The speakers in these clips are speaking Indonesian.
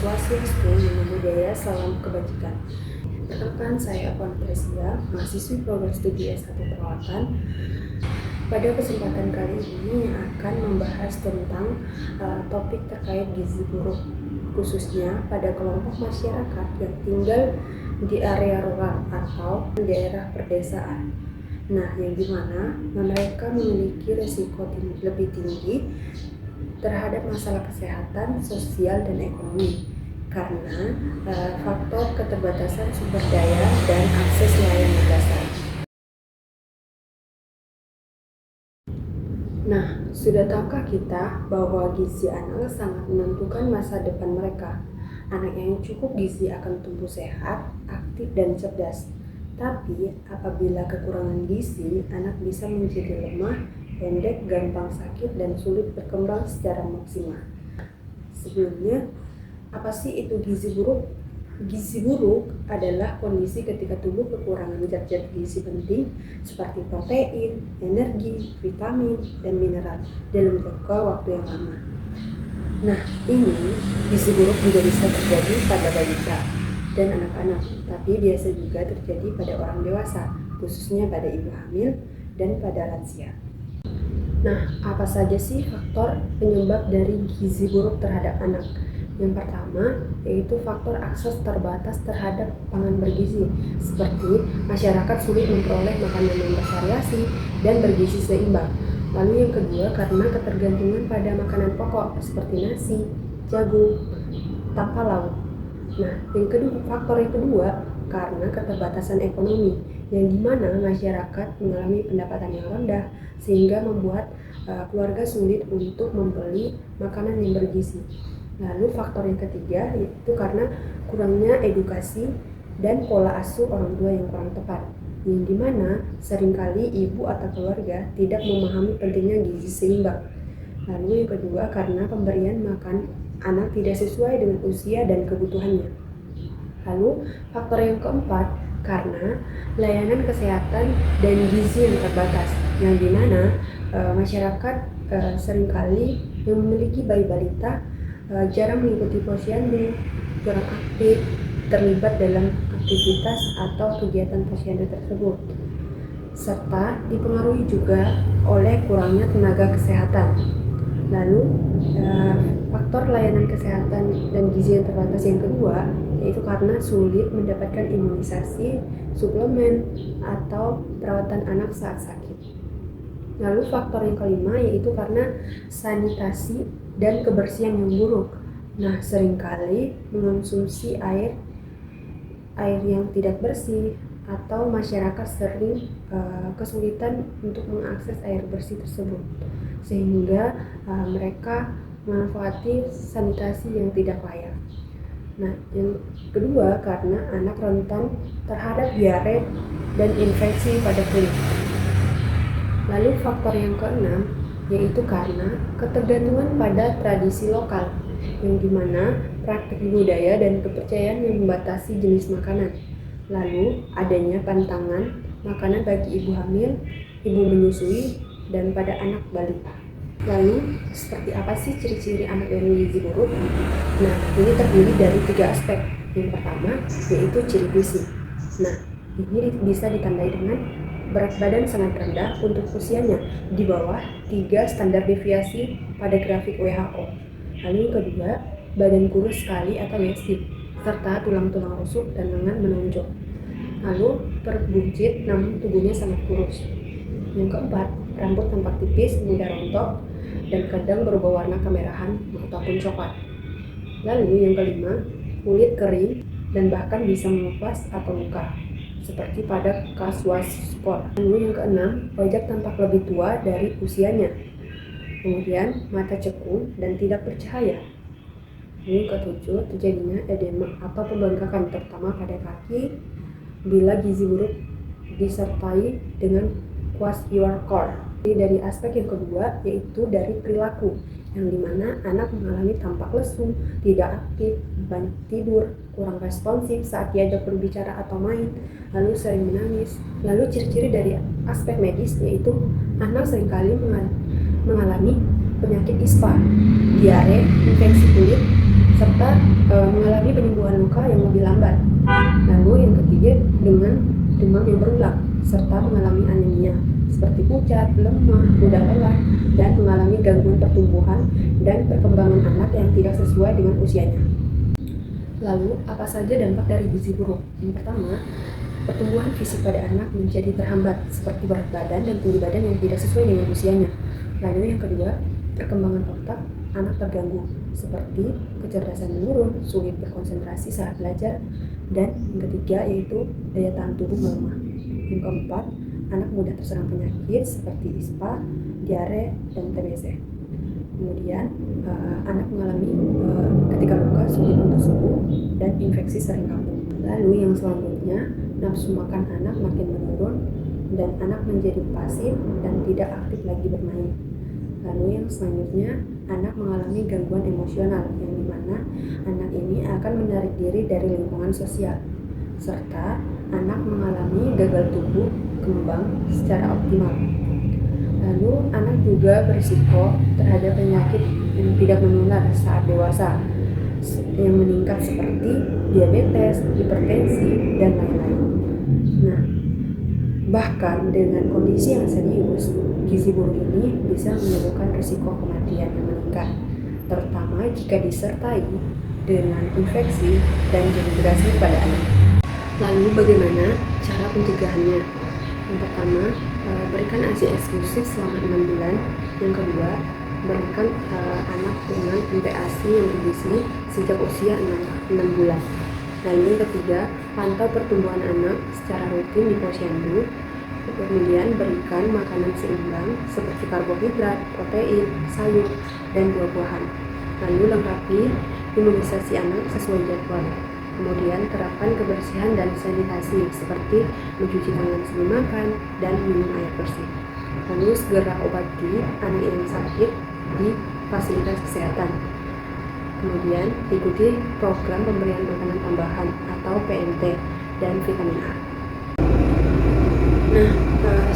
Swastiastu, Namo Buddhaya, salam kebajikan. Perkenalkan, saya Puan Tresia, mahasiswi program studi S1 Perawatan. Pada kesempatan kali ini akan membahas tentang topik terkait gizi buruk, khususnya pada kelompok masyarakat yang tinggal di area rural atau daerah perdesaan. Nah, yang dimana mereka memiliki risiko lebih tinggi terhadap masalah kesehatan, sosial, dan ekonomi karena faktor keterbatasan sumber daya dan akses layanan dasar. Nah, sudah tahukah kita bahwa gizi anak sangat menentukan masa depan mereka? Anak yang cukup gizi akan tumbuh sehat, aktif, dan cerdas. Tapi, apabila kekurangan gizi, anak bisa menjadi lemah, pendek, gampang sakit, dan sulit berkembang secara maksimal. Sebelumnya, apa sih itu gizi buruk? Gizi buruk adalah kondisi ketika tubuh kekurangan zat-zat gizi penting seperti protein, energi, vitamin, dan mineral dalam jangka waktu yang lama. Nah, ini gizi buruk juga bisa terjadi pada balita dan anak-anak, tapi biasa juga terjadi pada orang dewasa, khususnya pada ibu hamil dan pada lansia. Nah, apa saja sih faktor penyebab dari gizi buruk terhadap anak? Yang pertama, yaitu faktor akses terbatas terhadap pangan bergizi, seperti masyarakat sulit memperoleh makanan yang bervariasi dan bergizi seimbang. Lalu yang kedua, karena ketergantungan pada makanan pokok seperti nasi, jagung, tanpa lauk. Nah, faktor yang kedua, karena keterbatasan ekonomi, yang dimana masyarakat mengalami pendapatan yang rendah, sehingga membuat keluarga sulit untuk membeli makanan yang bergizi. Lalu faktor yang ketiga, yaitu karena kurangnya edukasi dan pola asuh orang tua yang kurang tepat, yang dimana seringkali ibu atau keluarga tidak memahami pentingnya gizi seimbang. Lalu yang kedua, karena pemberian makan anak tidak sesuai dengan usia dan kebutuhannya. Lalu faktor yang keempat, karena layanan kesehatan dan gizi yang terbatas, yang dimana masyarakat seringkali yang memiliki bayi balita jarang mengikuti posyandu, kurang aktif, terlibat dalam aktivitas atau kegiatan posyandu tersebut, serta dipengaruhi juga oleh kurangnya tenaga kesehatan. Lalu faktor layanan kesehatan dan gizi yang terbatas yang kedua, yaitu karena sulit mendapatkan imunisasi, suplemen, atau perawatan anak saat sakit. Lalu faktor yang kelima, yaitu karena sanitasi dan kebersihan yang buruk. Nah, seringkali mengonsumsi air yang tidak bersih, atau masyarakat sering kesulitan untuk mengakses air bersih tersebut, sehingga mereka memanfaati sanitasi yang tidak layak. Nah, yang kedua, karena anak rentan terhadap diare dan infeksi pada kulit. Lalu faktor yang keenam, yaitu karena ketergantungan pada tradisi lokal, yang dimana praktik budaya dan kepercayaan yang membatasi jenis makanan. Lalu adanya pantangan makanan bagi ibu hamil, ibu menyusui, dan pada anak balita. Lalu seperti apa sih ciri-ciri anak yang gizi buruk? Nah, ini terdiri dari 3 aspek. Yang pertama, yaitu ciri fisik. Nah, ini bisa ditandai dengan berat badan sangat rendah untuk usianya, di bawah 3 standar deviasi pada grafik WHO. Lalu yang kedua, badan kurus sekali atau yesif, serta tulang-tulang rusuk dan lengan menonjol. Lalu perut buncit namun tubuhnya sangat kurus. Yang keempat, rambut tampak tipis, mudah rontok, dan kadang berubah warna kemerahan ataupun coklat. Lalu yang kelima, kulit kering dan bahkan bisa mengepas atau luka, seperti pada kaswasspor. Lalu yang keenam, wajah tampak lebih tua dari usianya. Kemudian mata cekung dan tidak bercahaya. Yang ketujuh, terjadinya edema atau pembengkakan terutama pada kaki bila gizi buruk disertai dengan kwashiorkor. Dari aspek yang kedua, yaitu dari perilaku, yang dimana anak mengalami tampak lesu, tidak aktif, banyak tidur, kurang responsif saat diajak berbicara atau main, lalu sering menangis. Lalu ciri-ciri dari aspek medis, yaitu anak seringkali mengalami penyakit ispa, diare, infeksi kulit, serta mengalami penyembuhan luka yang lebih lambat. Lalu yang ketiga dengan demam yang berulang serta mengalami anemia seperti pucat, lemah, mudah lelah, dan mengalami gangguan pertumbuhan dan perkembangan anak yang tidak sesuai dengan usianya. Lalu, apa saja dampak dari gizi buruk? Yang pertama, pertumbuhan fisik pada anak menjadi terhambat, seperti berat badan dan tinggi badan yang tidak sesuai dengan usianya. Lalu yang kedua, perkembangan otak anak terganggu, seperti kecerdasan menurun, sulit berkonsentrasi saat belajar, dan yang ketiga yaitu daya tahan tubuh melemah. Yang keempat, anak mudah terserang penyakit seperti ISPA, diare, dan TBC. Kemudian anak mengalami ketika luka sulit untuk sembuh dan infeksi sering kambuh. Lalu yang selanjutnya, nafsu makan anak makin menurun dan anak menjadi pasif dan tidak aktif lagi bermain. Lalu yang selanjutnya, anak mengalami gangguan emosional yang dimana anak ini akan menarik diri dari lingkungan sosial, serta anak mengalami gagal tumbuh kembang secara optimal. Lalu anak juga berisiko terhadap penyakit yang tidak menular saat dewasa yang meningkat seperti diabetes, hipertensi, dan lain-lain. Nah, bahkan dengan kondisi yang serius, gizi buruk ini bisa menyebabkan risiko kematian yang meningkat, terutama jika disertai dengan infeksi dan dehidrasi pada anak. Lalu bagaimana cara pencegahannya? Yang pertama, berikan ASI eksklusif selama 6 bulan. Yang kedua, berikan anak dengan MPASI yang bergizi sejak usia 6 bulan. Lalu yang ketiga, pantau pertumbuhan anak secara rutin di posyandu. Kemudian berikan makanan seimbang seperti karbohidrat, protein, sayur, dan buah-buahan. Lalu lengkapi imunisasi anak sesuai jadwal. Kemudian terapkan kebersihan dan sanitasi seperti mencuci tangan sebelum makan dan minum air bersih. Lalu segera obati anak yang sakit di fasilitas kesehatan. Kemudian ikuti program pemberian makanan tambahan atau PMT dan vitamin A. Nah,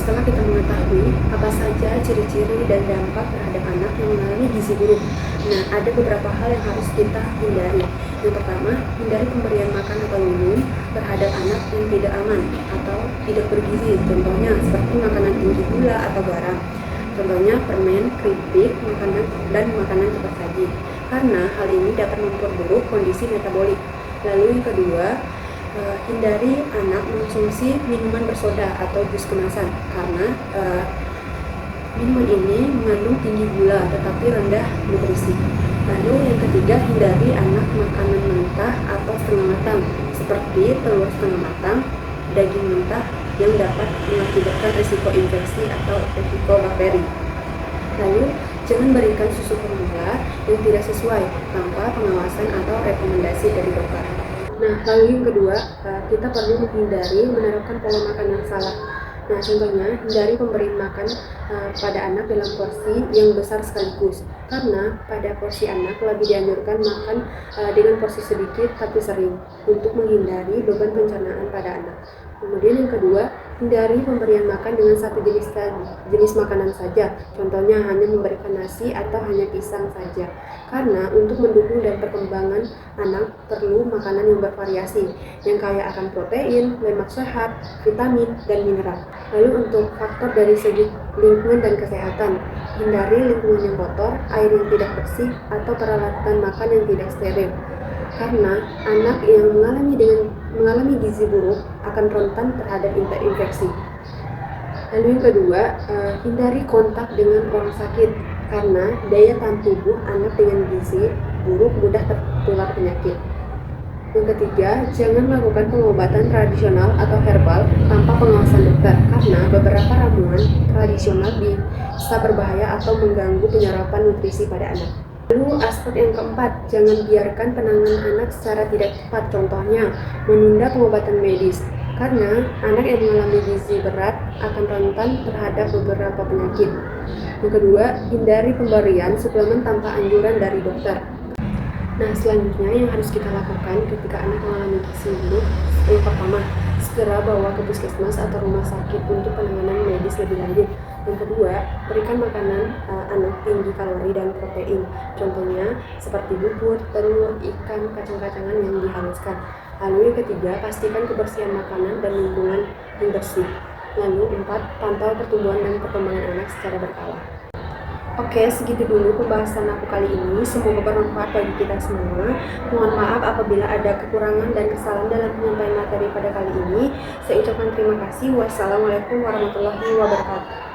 setelah kita mengetahui apa saja ciri-ciri dan dampak terhadap anak yang mengalami gizi buruk, nah ada beberapa hal yang harus kita hindari. Yang pertama, hindari pemberian makan atau minum terhadap anak yang tidak aman atau tidak bergizi. Contohnya seperti makanan tinggi gula atau garam. Contohnya permen, keripik, dan makanan cepat saji. Karena hal ini dapat memperburuk kondisi metabolik. Lalu yang kedua, hindari anak mengonsumsi minuman bersoda atau jus kemasan karena minuman ini mengandung tinggi gula tetapi rendah nutrisi. Lalu yang ketiga, hindari anak makanan mentah atau setengah matang seperti telur setengah matang, daging mentah yang dapat mengakibatkan risiko infeksi atau risiko bakteri. Lalu jangan berikan susu formula yang tidak sesuai tanpa pengawasan atau rekomendasi dari dokter. Nah, lalu yang kedua, kita perlu menghindari menerapkan pola makan yang salah. Nah, contohnya, hindari pemberian makan pada anak dalam porsi yang besar sekaligus. Karena pada porsi anak lebih dianjurkan makan dengan porsi sedikit tapi sering untuk menghindari beban pencernaan pada anak. Kemudian yang kedua, hindari pemberian makan dengan satu jenis makanan saja. Contohnya hanya memberikan nasi atau hanya pisang saja. Karena untuk mendukung dan perkembangan anak perlu makanan yang bervariasi, yang kaya akan protein, lemak sehat, vitamin, dan mineral. Lalu untuk faktor dari segi lingkungan dan kesehatan, hindari lingkungan yang kotor, air yang tidak bersih, atau peralatan makan yang tidak steril. Karena anak yang mengalami gizi buruk akan rentan terhadap infeksi. Lalu yang kedua, hindari kontak dengan orang sakit karena daya tahan tubuh anak dengan gizi buruk mudah tertular penyakit. Yang ketiga, jangan melakukan pengobatan tradisional atau herbal tanpa pengawasan dokter karena beberapa ramuan tradisional bisa berbahaya atau mengganggu penyerapan nutrisi pada anak. Lalu aspek yang keempat, jangan biarkan penanganan anak secara tidak tepat. Contohnya, menunda pengobatan medis karena anak yang mengalami gizi berat akan rentan terhadap beberapa penyakit. Yang kedua, hindari pemberian suplemen tanpa anjuran dari dokter. Nah, selanjutnya yang harus kita lakukan ketika anak mengalami gizi buruk, yang pertama, segera bawa ke puskesmas atau rumah sakit untuk penanganan medis lebih lanjut. Yang kedua, berikan makanan anak tinggi kalori dan protein. Contohnya seperti bubur, telur, ikan, kacang-kacangan yang dihaluskan. Lalu yang ketiga, pastikan kebersihan makanan dan lingkungan yang bersih. Lalu 4, pantau pertumbuhan dan perkembangan anak secara berkala. Oke, segitu dulu pembahasan aku kali ini. Semoga bermanfaat bagi kita semua. Mohon maaf apabila ada kekurangan dan kesalahan dalam penyampaian materi pada kali ini. Saya ucapkan terima kasih. Wassalamualaikum warahmatullahi wabarakatuh.